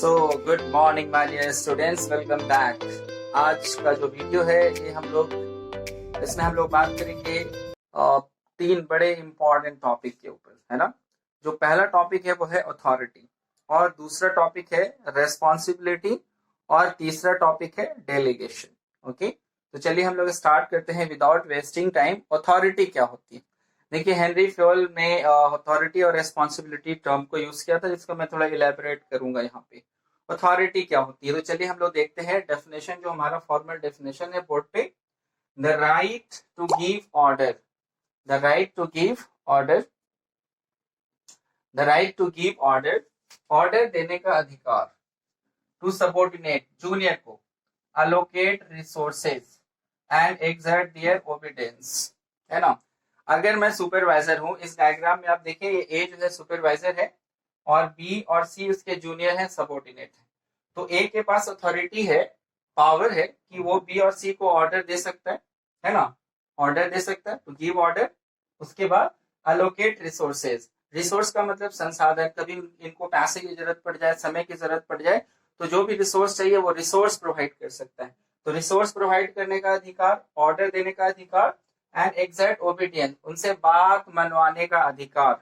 So good morning my dear students, welcome back. आज का जो वीडियो है ये इसमें हम लोग बात करेंगे तीन बड़े इंपॉर्टेंट टॉपिक के ऊपर, है ना। जो पहला टॉपिक है वो है अथॉरिटी, और दूसरा टॉपिक है रेस्पॉन्सिबिलिटी, और तीसरा टॉपिक है डेलीगेशन। ओके, तो चलिए हम लोग स्टार्ट करते हैं विदाउट वेस्टिंग टाइम। अथॉरिटी क्या होती है? देखिए, हेनरी फ्योल में अथॉरिटी और रेस्पॉन्सिबिलिटी टर्म को यूज किया था, जिसको मैं थोड़ा इलेबोरेट करूंगा यहाँ पे। अथॉरिटी क्या होती है, तो चलिए हम लोग देखते हैं डेफिनेशन, जो हमारा फॉर्मल डेफिनेशन है बोर्ड पे। The right to give order, the right to give order, the right to give order, order देने का अधिकार। टू सबॉर्डिनेट, जूनियर को। Allocate resources and exert their obedience, है ना। अगर मैं सुपरवाइजर हूं, इस डायग्राम में आप देखिए, ये ए जो है सुपरवाइजर है और बी और सी उसके जूनियर है, सबॉर्डिनेट है। तो ए के पास अथॉरिटी है, पावर है कि वो बी और सी को ऑर्डर दे सकता है ना। ऑर्डर दे सकता है, तो गिव ऑर्डर। उसके बाद अलोकेट रिसोर्सेज, रिसोर्स का मतलब संसाधन। कभी इनको पैसे की जरूरत पड़ जाए, समय की जरूरत पड़ जाए, तो जो भी रिसोर्स चाहिए वो रिसोर्स प्रोवाइड कर सकता है। तो रिसोर्स प्रोवाइड करने का अधिकार, ऑर्डर देने का अधिकार, एंड एग्जैक्ट ओबीडियंस, उनसे बात मनवाने का अधिकार।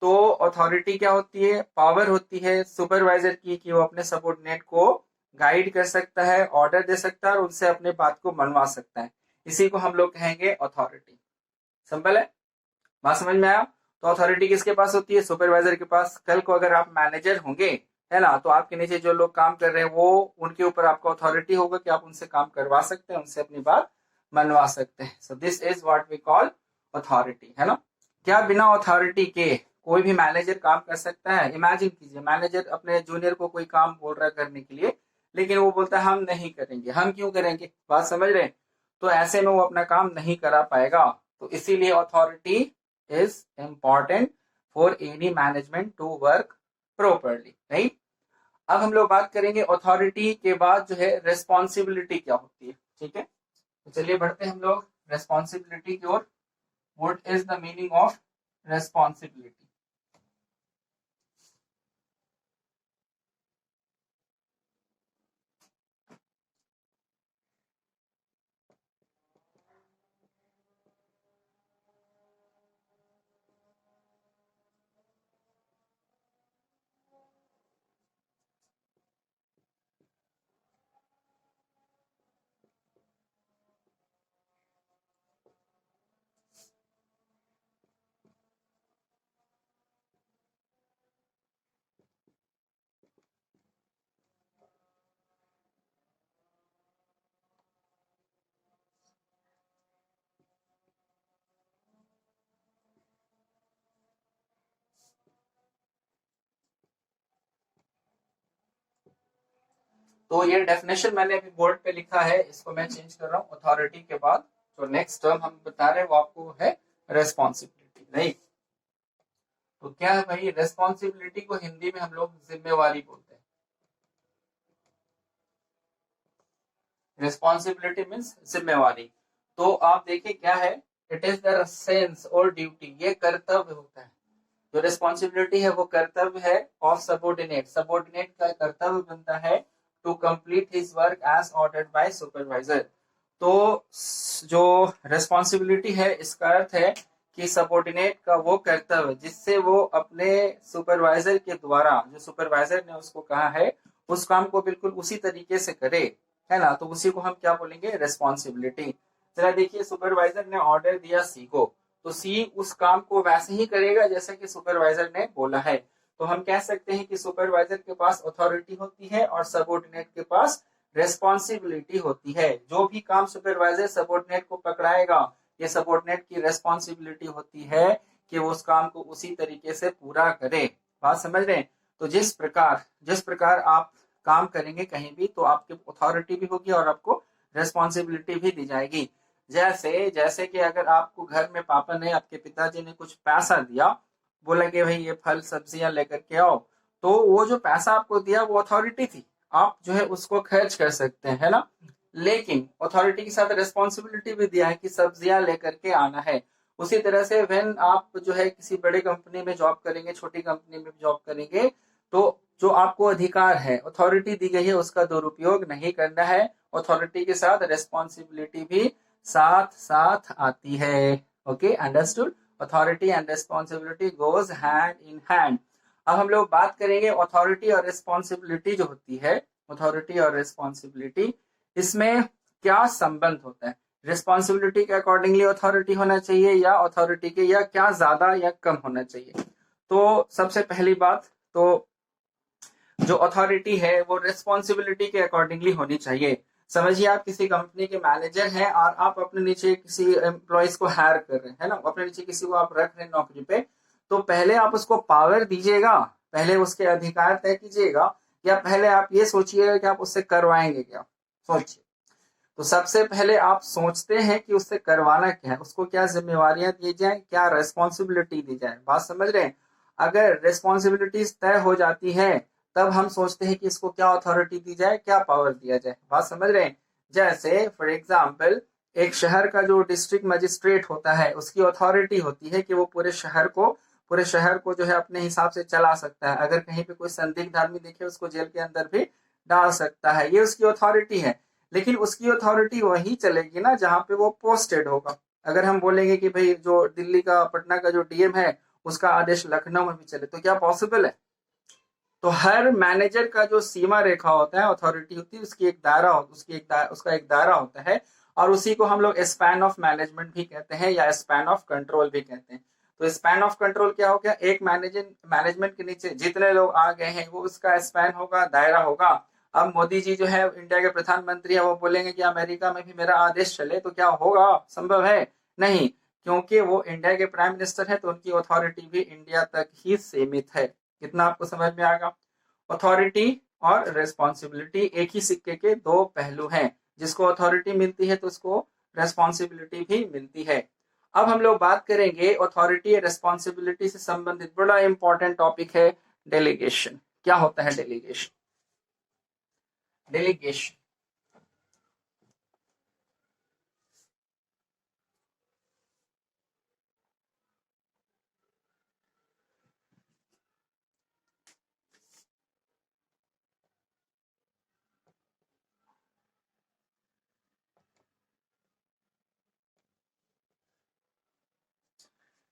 तो अथॉरिटी क्या होती है? पावर होती है सुपरवाइजर की, कि वो अपने सबॉर्डिनेट को गाइड कर सकता है, ऑर्डर दे सकता है और उनसे अपने बात को मनवा सकता है। इसी को हम लोग कहेंगे अथॉरिटी। सिंपल है, बात समझ में आया? तो अथॉरिटी किसके पास होती है? सुपरवाइजर के पास। कल को अगर आप मैनेजर होंगे, है ना, तो आपके नीचे जो लोग काम कर रहे हैं वो, उनके ऊपर आपको अथॉरिटी होगा कि आप उनसे काम करवा सकते हैं, उनसे अपनी बात मनवा सकते हैं। So this is what we call authority, है ना। क्या बिना अथॉरिटी के कोई भी मैनेजर काम कर सकता है? इमेजिन कीजिए, मैनेजर अपने जूनियर को कोई काम बोल रहा है करने के लिए, लेकिन वो बोलता है हम नहीं करेंगे। हम क्यों करेंगे? बात समझ रहे हैं? तो ऐसे में वो अपना काम नहीं करा पाएगा। तो इसीलिए authority is important for any management to work properly, right? अब हम लोग बात करेंगे अथॉरिटी के बाद जो है रेस्पॉन्सिबिलिटी क्या होती है। ठीक है, तो चलिए बढ़ते हैं हम लोग रेस्पॉन्सिबिलिटी की ओर। What is the meaning of responsibility? तो ये डेफिनेशन मैंने अभी बोर्ड पे लिखा है, इसको मैं चेंज कर रहा हूँ। अथॉरिटी के बाद जो नेक्स्ट टर्म हम बता रहे हैं वो आपको है रेस्पॉन्सिबिलिटी, राइट। तो क्या है भाई? रेस्पॉन्सिबिलिटी को हिंदी में हम लोग जिम्मेवारी बोलते हैं। रिस्पॉन्सिबिलिटी मीन्स जिम्मेवारी। तो आप देखिए क्या है, इट इज द सेंस और ड्यूटी, ये कर्तव्य होता है। जो रिस्पॉन्सिबिलिटी है वो कर्तव्य है ऑफ सबॉर्डिनेट, सबॉर्डिनेट का कर्तव्य बनता है to complete his work as ordered by supervisor. तो जो रिस्पॉन्सिबिलिटी है, इसका अर्थ है कि सबॉर्डिनेट का वो कर्तव्य जिससे वो अपने सुपरवाइजर के द्वारा, जो सुपरवाइजर ने उसको कहा है, उस काम को बिल्कुल उसी तरीके से करे, है ना। तो उसी को हम क्या बोलेंगे? रिस्पॉन्सिबिलिटी। जरा देखिए, सुपरवाइजर ने ऑर्डर दिया सी को, तो सी उस काम को वैसे ही करेगा जैसे कि सुपरवाइजर ने बोला है। तो हम कह सकते हैं कि सुपरवाइजर के पास अथॉरिटी होती है और सबऑर्डिनेट के पास रेस्पॉन्सिबिलिटी होती है। जो भी काम सुपरवाइजर सबऑर्डिनेट को पकड़ाएगा, ये सबऑर्डिनेट की रेस्पॉन्सिबिलिटी होती है कि वो उस काम को उसी तरीके से पूरा करे। बात समझ रहे हैं? तो जिस प्रकार आप काम करेंगे कहीं भी, तो आपकी अथॉरिटी भी होगी और आपको रेस्पॉन्सिबिलिटी भी दी जाएगी। जैसे जैसे कि अगर आपको घर में पापा ने, आपके पिताजी ने कुछ पैसा दिया, बोला कि भाई ये फल सब्जियां लेकर के आओ, तो वो जो पैसा आपको दिया वो अथॉरिटी थी, आप जो है उसको खर्च कर सकते हैं, है ना। लेकिन अथॉरिटी के साथ रेस्पॉन्सिबिलिटी भी दिया है कि सब्जियां लेकर के आना है। उसी तरह से व्हेन आप जो है किसी बड़े कंपनी में जॉब करेंगे, छोटी कंपनी में जॉब करेंगे, तो जो आपको अधिकार है, अथॉरिटी दी गई है, उसका दुरुपयोग नहीं करना है। अथॉरिटी के साथ रिस्पॉन्सिबिलिटी भी साथ साथ आती है। Okay, understood? Authority and responsibility goes hand in hand. अब हम लोग बात करेंगे अथॉरिटी और रिस्पॉन्सिबिलिटी जो होती है, अथॉरिटी और रिस्पॉन्सिबिलिटी, इसमें क्या संबंध होता है। रिस्पॉन्सिबिलिटी के अकॉर्डिंगली अथॉरिटी होना चाहिए या अथॉरिटी के या क्या ज्यादा या कम होना चाहिए। तो सबसे पहली बात तो जो अथॉरिटी है वो रिस्पॉन्सिबिलिटी के अकॉर्डिंगली होनी चाहिए। समझिए आप किसी कंपनी के मैनेजर हैं और आप अपने नीचे किसी एम्प्लॉयज को हायर कर रहे हैं, है ना, अपने नीचे किसी को आप रख रहे हैं नौकरी पे, तो पहले आप उसको पावर दीजिएगा, पहले उसके अधिकार तय कीजिएगा, या पहले आप ये सोचिएगा कि आप उससे करवाएंगे क्या। सोचिए, तो सबसे पहले आप सोचते हैं कि उससे करवाना क्या है, उसको क्या जिम्मेवारियां दी जाए, क्या रेस्पॉन्सिबिलिटी दी जाए। बात समझ रहे हैं? अगर रेस्पॉन्सिबिलिटीज तय हो जाती है तब हम सोचते हैं कि इसको क्या अथॉरिटी दी जाए, क्या पावर दिया जाए। बात समझ रहे हैं? जैसे फॉर एग्जाम्पल एक शहर का जो डिस्ट्रिक्ट मजिस्ट्रेट होता है, उसकी अथॉरिटी होती है कि वो पूरे शहर को जो है अपने हिसाब से चला सकता है। अगर कहीं पे कोई संदिग्ध आदमी दिखे उसको जेल के अंदर भी डाल सकता है, ये उसकी अथॉरिटी है। लेकिन उसकी अथॉरिटी वही चलेगी ना जहां पे वो पोस्टेड होगा। अगर हम बोलेंगे कि भाई जो दिल्ली का, पटना का जो डीएम है उसका आदेश लखनऊ में भी चले, तो क्या पॉसिबल है? तो हर मैनेजर का जो सीमा रेखा होता है, अथॉरिटी होती है, उसका एक दायरा होता है, और उसी को हम लोग स्पैन ऑफ मैनेजमेंट भी कहते हैं या स्पैन ऑफ कंट्रोल भी कहते हैं। तो स्पैन ऑफ कंट्रोल क्या हो गया? एक मैनेजमेंट के नीचे जितने लोग आ गए हैं वो उसका स्पैन होगा, दायरा होगा। अब मोदी जी जो है इंडिया के प्रधानमंत्री है, वो बोलेंगे कि अमेरिका में भी मेरा आदेश चले, तो क्या होगा? संभव है? नहीं, क्योंकि वो इंडिया के प्राइम मिनिस्टर है, तो उनकी अथॉरिटी भी इंडिया तक ही सीमित है। कितना आपको समझ में आएगा? अथॉरिटी और रेस्पॉन्सिबिलिटी एक ही सिक्के के दो पहलू हैं। जिसको अथॉरिटी मिलती है तो उसको रेस्पॉन्सिबिलिटी भी मिलती है। अब हम लोग बात करेंगे अथॉरिटी और रेस्पॉन्सिबिलिटी से संबंधित बड़ा इंपॉर्टेंट टॉपिक है डेलीगेशन। क्या होता है डेलीगेशन? डेलीगेशन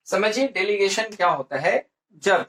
समझिए, डेलीगेशन क्या होता है? जब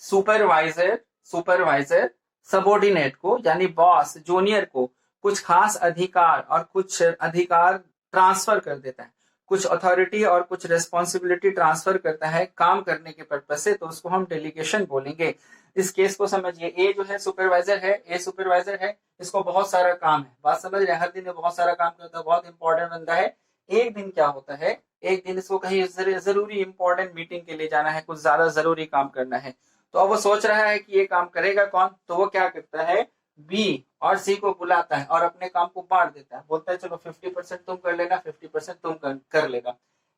सुपरवाइजर सबॉर्डिनेट को यानी बॉस जूनियर को कुछ खास अधिकार और कुछ अधिकार ट्रांसफर कर देता है, कुछ अथॉरिटी और कुछ रेस्पॉन्सिबिलिटी ट्रांसफर करता है काम करने के पर्पज से, तो उसको हम डेलीगेशन बोलेंगे। इस केस को समझिए, ए जो है सुपरवाइजर है, इसको बहुत सारा काम है। बात समझ रहे हैं? हर दिन बहुत सारा काम करता है, बहुत इंपॉर्टेंट बंदा है। एक दिन क्या होता है, एक दिन इसको कहीं जरूरी इंपॉर्टेंट मीटिंग के लिए जाना है, कुछ ज्यादा जरूरी काम करना है। तो अब वो सोच रहा है कि ये काम करेगा कौन, तो वो क्या करता है, बी और सी को बुलाता है और अपने काम को बांट देता है। बोलता है चलो 50% तुम कर लेना, 50% तुम कर लेगा।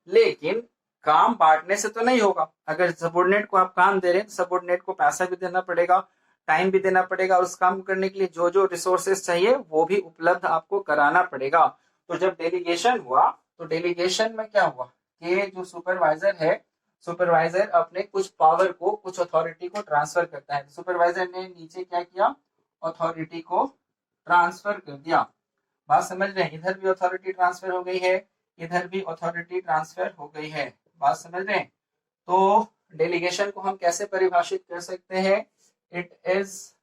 लेकिन काम बांटने से तो नहीं होगा। अगर सबॉर्डिनेट को आप काम दे रहे हैं तो सबॉर्डिनेट को पैसा भी देना पड़ेगा, टाइम भी देना पड़ेगा, और उस काम करने के लिए जो जो रिसोर्सेस चाहिए वो भी उपलब्ध आपको कराना पड़ेगा। तो जब डेलीगेशन हुआ तो डेलीगेशन में क्या हुआ कि जो सुपरवाइजर अपने कुछ पावर को, कुछ अथॉरिटी को ट्रांसफर करता है। सुपरवाइजर ने नीचे क्या किया, अथॉरिटी को ट्रांसफर कर दिया। बात समझ रहे हैं? इधर भी अथॉरिटी ट्रांसफर हो गई है, इधर भी अथॉरिटी ट्रांसफर हो गई है। बात समझ रहे हैं? तो डेलीगेशन को हम कैसे परिभाषित कर सकते हैं? इट इज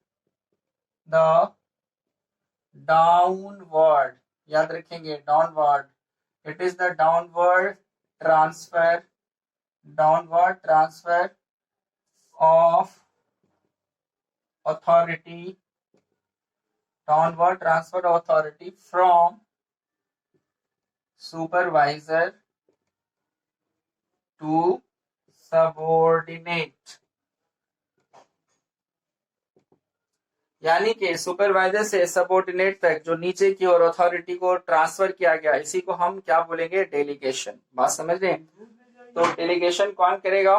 द डाउनवर्ड, याद रखेंगे, downward, it is the downward transfer of authority from supervisor to subordinate। यानी कि सुपरवाइजर से सबऑर्डिनेट तक जो नीचे की ओर अथॉरिटी को ट्रांसफर किया गया, इसी को हम क्या बोलेंगे, डेलीगेशन। बात समझ रहे हैं? तो डेलीगेशन कौन करेगा?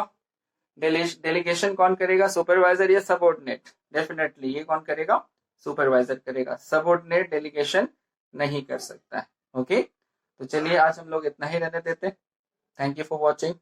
डेलीगेशन कौन करेगा, सुपरवाइजर या सबऑर्डिनेट? डेफिनेटली ये कौन करेगा, सुपरवाइजर करेगा। सबऑर्डिनेट डेलीगेशन नहीं कर सकता है। ओके, तो चलिए आज हम लोग इतना ही रहने देते। Thank you for watching.